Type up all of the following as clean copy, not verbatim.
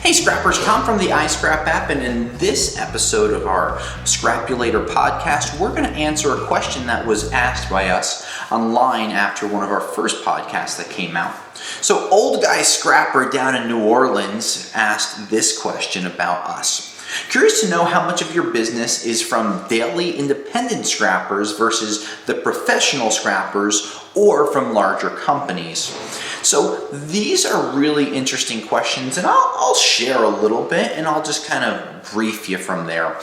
Hey Scrappers, Tom from the iScrap app, and in this episode of our Scrapulator podcast, we're going to answer a question that was asked by us online after one of our first podcasts that came out. So Old Guy Scrapper down in New Orleans asked this question about us. Curious to know how much of your business is from daily independent scrappers versus the professional scrappers or from larger companies. So these are really interesting questions, and I'll share a little bit and I'll just kind of brief you from there.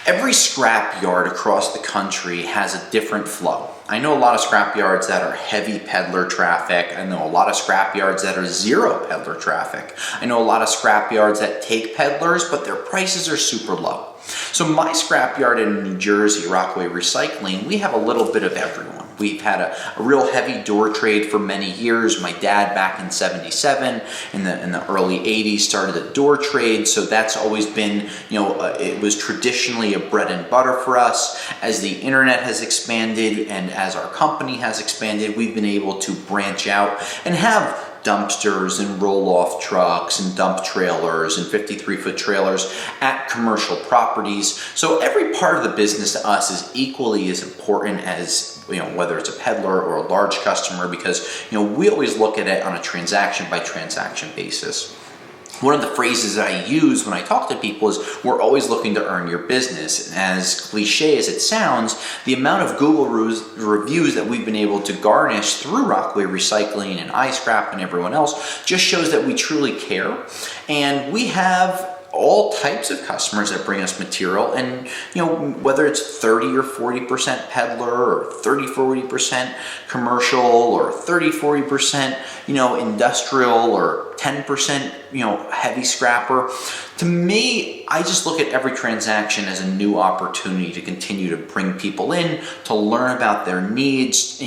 Every scrap yard across the country has a different flow. I know a lot of scrap yards that are heavy peddler traffic. I know a lot of scrap yards that are zero peddler traffic. I know a lot of scrap yards that take peddlers, but their prices are super low. So my scrap yard in New Jersey, Rockaway Recycling, we have a little bit of everyone. We've had a real heavy door trade for many years. My dad back in '77, in the early '80s, started a door trade. So that's always been, it was traditionally a bread and butter for us. As the internet has expanded and as our company has expanded, we've been able to branch out and have dumpsters and roll-off trucks and dump trailers and 53-foot trailers at commercial properties. So every part of the business to us is equally as important as, whether it's a peddler or a large customer, because, we always look at it on a transaction by transaction basis. One of the phrases that I use when I talk to people is, we're always looking to earn your business. And as cliche as it sounds, the amount of Google reviews that we've been able to garnish through Rockaway Recycling and iScrap and everyone else just shows that we truly care. And we have all types of customers that bring us material, and whether it's 30 or 40% peddler or 30-40% commercial or 30-40% industrial or 10% heavy scrapper. To me, I just look at every transaction as a new opportunity to continue to bring people in, to learn about their needs,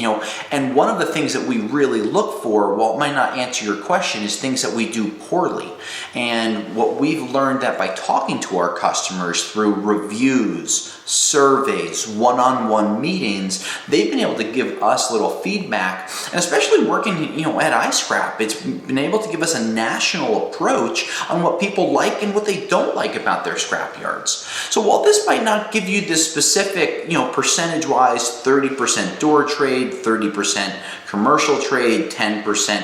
and one of the things that we really look for, while it might not answer your question, is things that we do poorly. And what we've learned that by talking to our customers through reviews, surveys, one-on-one meetings, they've been able to give us little feedback, and especially working, at iScrap, it's been able to give us a national approach on what people like and what they don't like about their scrap yards. So while this might not give you the specific, percentage-wise, 30% door trade, 30% commercial trade, 10%,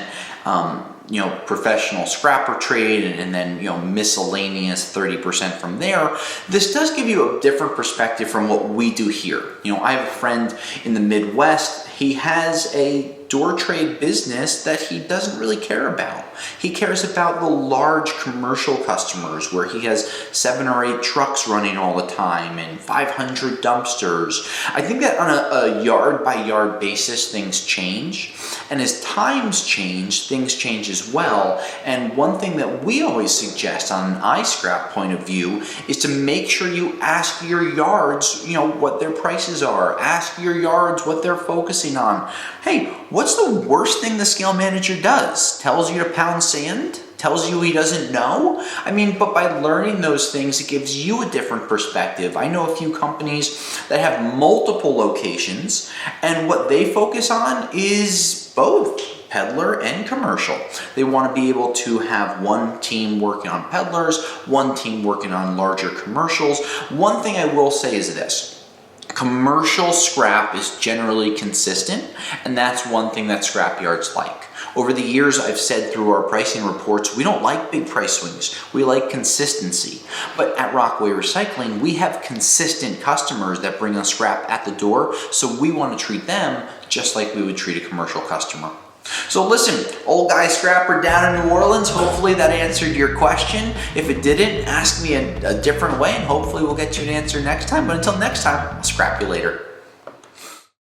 professional scrapper trade, and then, miscellaneous 30% from there, this does give you a different perspective from what we do here. I have a friend in the Midwest. He has a door trade business that he doesn't really care about. He cares about the large commercial customers where he has 7 or 8 trucks running all the time and 500 dumpsters. I think that on a yard by yard basis, things change. And as times change, things change as well. And one thing that we always suggest on an iScrap point of view is to make sure you ask your yards, what their prices are. Ask your yards what they're focusing on. Hey, what's the worst thing the scale manager does? Tells you to pound sand? Tells you he doesn't know? But by learning those things, it gives you a different perspective. I know a few companies that have multiple locations, and what they focus on is both peddler and commercial. They want to be able to have one team working on peddlers, one team working on larger commercials. One thing I will say is this. Commercial scrap is generally consistent, and that's one thing that scrap yards like. Over the years, I've said through our pricing reports, we don't like big price swings. We like consistency. But at Rockaway Recycling, we have consistent customers that bring us scrap at the door, so we want to treat them just like we would treat a commercial customer. So listen, Old Guy Scrapper down in New Orleans, hopefully that answered your question. If it didn't, ask me a different way, and hopefully we'll get you an answer next time. But until next time, I'll scrap you later.